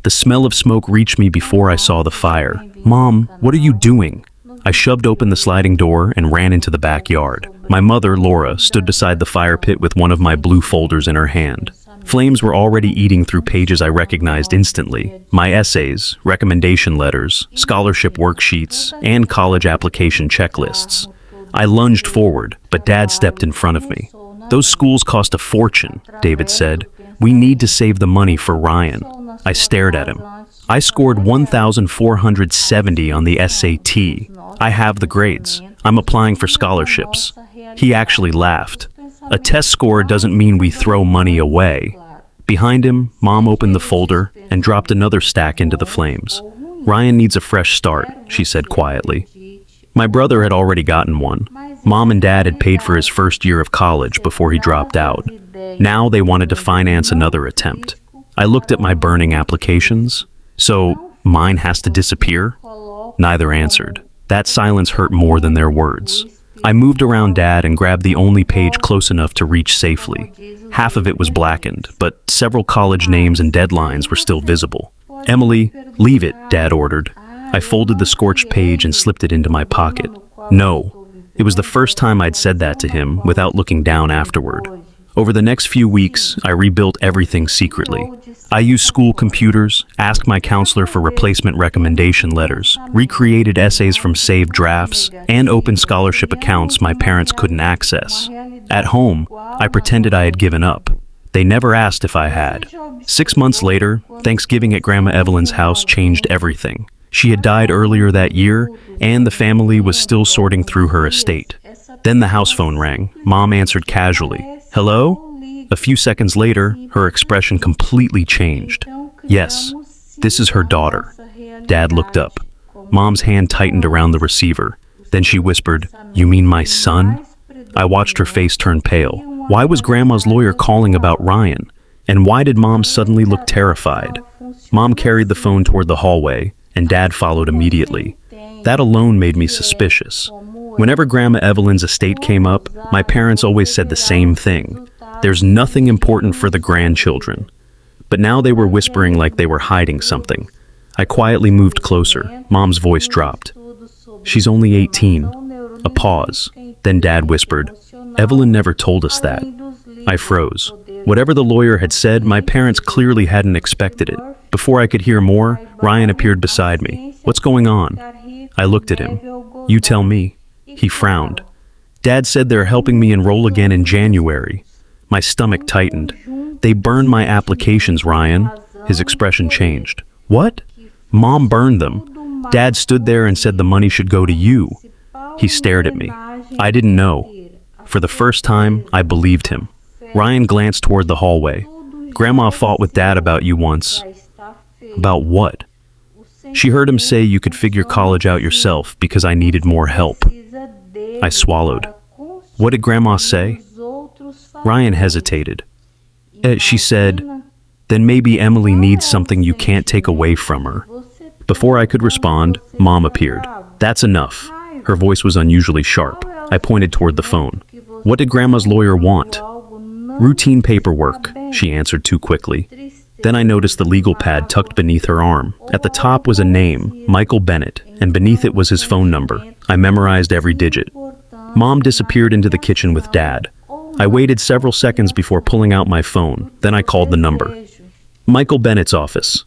The smell of smoke reached me before I saw the fire. "Mom, what are you doing?" I shoved open the sliding door and ran into the backyard. My mother, Laura, stood beside the fire pit with one of my blue folders in her hand. Flames were already eating through pages I recognized instantly. My essays, recommendation letters, scholarship worksheets, and college application checklists. I lunged forward, but Dad stepped in front of me. "Those schools cost a fortune," David said. "We need to save the money for Ryan." I stared at him. "I scored 1,470 on the SAT. I have the grades. I'm applying for scholarships." He actually laughed. "A test score doesn't mean we throw money away." Behind him, Mom opened the folder and dropped another stack into the flames. "Ryan needs a fresh start," she said quietly. My brother had already gotten one. Mom and Dad had paid for his first year of college before he dropped out. Now they wanted to finance another attempt. I looked at my burning applications. "So, mine has to disappear?" Neither answered. That silence hurt more than their words. I moved around Dad and grabbed the only page close enough to reach safely. Half of it was blackened, but several college names and deadlines were still visible. "Emily, leave it," Dad ordered. I folded the scorched page and slipped it into my pocket. "No." It was the first time I'd said that to him without looking down afterward. Over the next few weeks, I rebuilt everything secretly. I used school computers, asked my counselor for replacement recommendation letters, recreated essays from saved drafts, and opened scholarship accounts my parents couldn't access. At home, I pretended I had given up. They never asked if I had. 6 months later, Thanksgiving at Grandma Evelyn's house changed everything. She had died earlier that year, and the family was still sorting through her estate. Then the house phone rang. Mom answered casually. "Hello?" A few seconds later, her expression completely changed. "Yes, this is her daughter." Dad looked up. Mom's hand tightened around the receiver. Then she whispered, "You mean my son?" I watched her face turn pale. Why was Grandma's lawyer calling about Ryan? And why did Mom suddenly look terrified? Mom carried the phone toward the hallway, and Dad followed immediately. That alone made me suspicious. Whenever Grandma Evelyn's estate came up, my parents always said the same thing. There's nothing important for the grandchildren. But now they were whispering like they were hiding something. I quietly moved closer. Mom's voice dropped. "She's only 18. A pause. Then Dad whispered, "Evelyn never told us that." I froze. Whatever the lawyer had said, my parents clearly hadn't expected it. Before I could hear more, Ryan appeared beside me. "What's going on?" I looked at him. "You tell me." He frowned. "Dad said they're helping me enroll again in January." My stomach tightened. "They burned my applications, Ryan." His expression changed. "What?" "Mom burned them. Dad stood there and said the money should go to you." He stared at me. I didn't know. For the first time, I believed him. Ryan glanced toward the hallway. "Grandma fought with Dad about you once." "About what?" "She heard him say you could figure college out yourself because I needed more help." I swallowed. "What did Grandma say?" Ryan hesitated. She said, "Then maybe Emily needs something you can't take away from her." Before I could respond, Mom appeared. "That's enough." Her voice was unusually sharp. I pointed toward the phone. "What did Grandma's lawyer want?" "Routine paperwork," she answered too quickly. Then I noticed the legal pad tucked beneath her arm. At the top was a name, Michael Bennett, and beneath it was his phone number. I memorized every digit. Mom disappeared into the kitchen with Dad. I waited several seconds before pulling out my phone. Then I called the number. "Michael Bennett's office."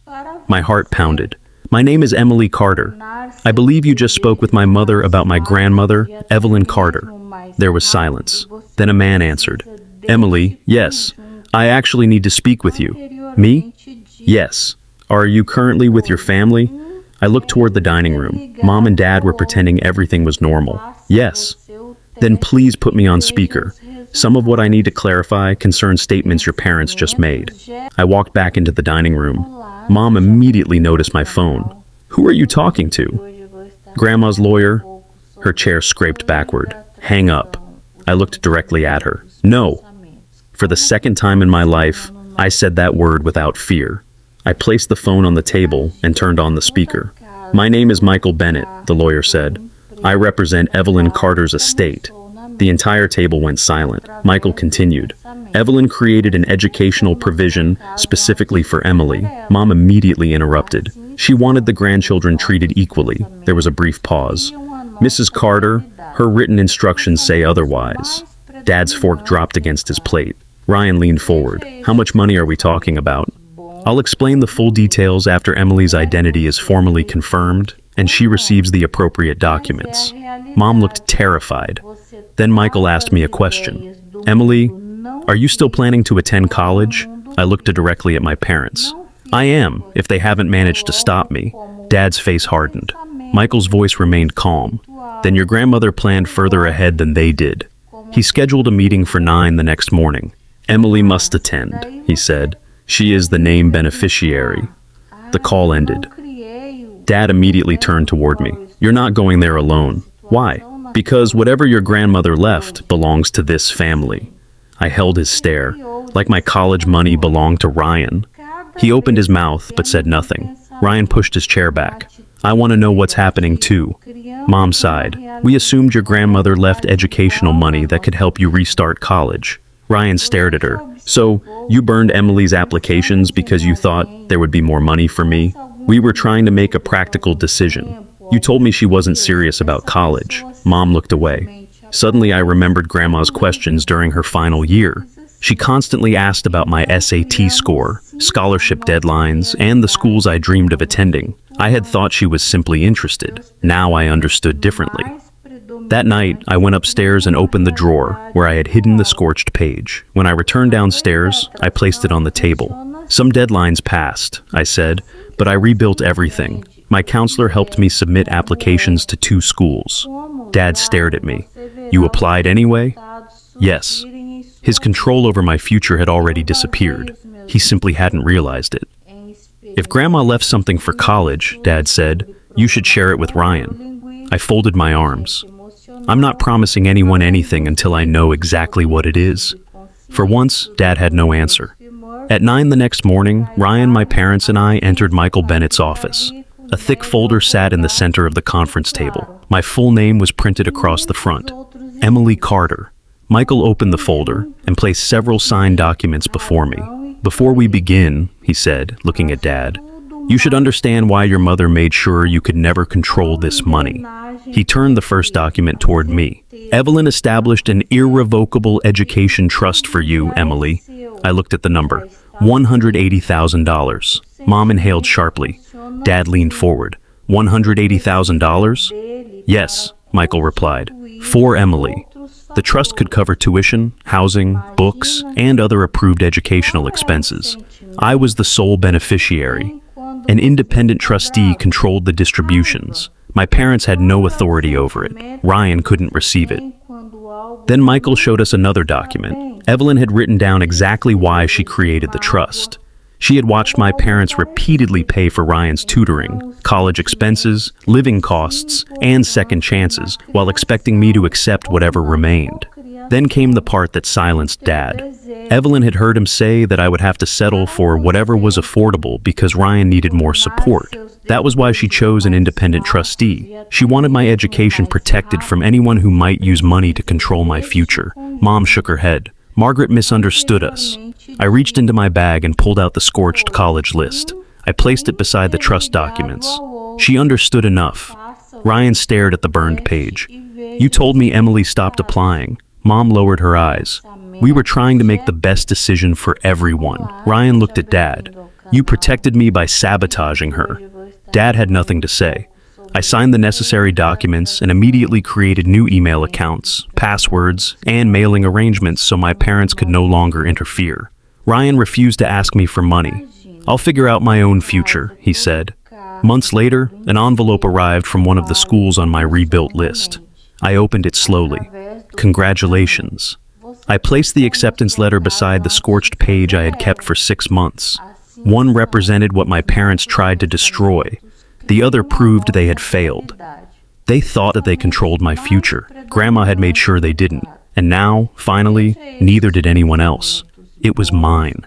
My heart pounded. "My name is Emily Carter. I believe you just spoke with my mother about my grandmother, Evelyn Carter." There was silence. Then a man answered. "Emily, yes. I actually need to speak with you." "Me?" "Yes. Are you currently with your family?" I looked toward the dining room. Mom and Dad were pretending everything was normal. "Yes." "Then please put me on speaker. Some of what I need to clarify concerns statements your parents just made." I walked back into the dining room. Mom immediately noticed my phone. "Who are you talking to?" "Grandma's lawyer." Her chair scraped backward. "Hang up." I looked directly at her. "No." For the second time in my life, I said that word without fear. I placed the phone on the table and turned on the speaker. "My name is Michael Bennett," the lawyer said. "I represent Evelyn Carter's estate." The entire table went silent. Michael continued. Evelyn created an educational provision specifically for Emily. Mom immediately interrupted. She wanted the grandchildren treated equally. There was a brief pause. Mrs. Carter, her written instructions say otherwise. Dad's fork dropped against his plate. Ryan leaned forward. How much money are we talking about? I'll explain the full details after Emily's identity is formally confirmed and she receives the appropriate documents. Mom looked terrified. Then Michael asked me a question. Emily, are you still planning to attend college? I looked directly at my parents. I am, if they haven't managed to stop me. Dad's face hardened. Michael's voice remained calm. Then your grandmother planned further ahead than they did. He scheduled a meeting for 9 the next morning. Emily must attend, he said. She is the named beneficiary. The call ended. Dad immediately turned toward me. You're not going there alone. Why? Because whatever your grandmother left belongs to this family. I held his stare, like my college money belonged to Ryan. He opened his mouth but said nothing. Ryan pushed his chair back. I want to know what's happening too. Mom sighed. We assumed your grandmother left educational money that could help you restart college. Ryan stared at her. So, you burned Emily's applications because you thought there would be more money for me? We were trying to make a practical decision. You told me she wasn't serious about college. Mom looked away. Suddenly I remembered Grandma's questions during her final year. She constantly asked about my SAT score, scholarship deadlines, and the schools I dreamed of attending. I had thought she was simply interested. Now I understood differently. That night, I went upstairs and opened the drawer where I had hidden the scorched page. When I returned downstairs, I placed it on the table. Some deadlines passed, I said, but I rebuilt everything. My counselor helped me submit applications to 2 schools. Dad stared at me. You applied anyway? Yes. His control over my future had already disappeared. He simply hadn't realized it. If Grandma left something for college, Dad said, you should share it with Ryan. I folded my arms. I'm not promising anyone anything until I know exactly what it is. For once, Dad had no answer. At 9 the next morning, Ryan, my parents, and I entered Michael Bennett's office. A thick folder sat in the center of the conference table. My full name was printed across the front. Emily Carter. Michael opened the folder and placed several signed documents before me. Before we begin, he said, looking at Dad, you should understand why your mother made sure you could never control this money. He turned the first document toward me. Evelyn established an irrevocable education trust for you, Emily. I looked at the number. $180,000. Mom inhaled sharply. Dad leaned forward. $180,000? Yes, Michael replied. For Emily. The trust could cover tuition, housing, books, and other approved educational expenses. I was the sole beneficiary. An independent trustee controlled the distributions. My parents had no authority over it. Ryan couldn't receive it. Then Michael showed us another document. Evelyn had written down exactly why she created the trust. She had watched my parents repeatedly pay for Ryan's tutoring, college expenses, living costs, and second chances, while expecting me to accept whatever remained. Then came the part that silenced Dad. Evelyn had heard him say that I would have to settle for whatever was affordable because Ryan needed more support. That was why she chose an independent trustee. She wanted my education protected from anyone who might use money to control my future. Mom shook her head. Margaret misunderstood us. I reached into my bag and pulled out the scorched college list. I placed it beside the trust documents. She understood enough. Ryan stared at the burned page. You told me Emily stopped applying. Mom lowered her eyes. We were trying to make the best decision for everyone. Ryan looked at Dad. You protected me by sabotaging her. Dad had nothing to say. I signed the necessary documents and immediately created new email accounts, passwords, and mailing arrangements so my parents could no longer interfere. Ryan refused to ask me for money. I'll figure out my own future, he said. Months later, an envelope arrived from one of the schools on my rebuilt list. I opened it slowly. Congratulations. I placed the acceptance letter beside the scorched page I had kept for 6 months. One represented what my parents tried to destroy. The other proved they had failed. They thought that they controlled my future. Grandma had made sure they didn't. And now, finally, neither did anyone else. It was mine.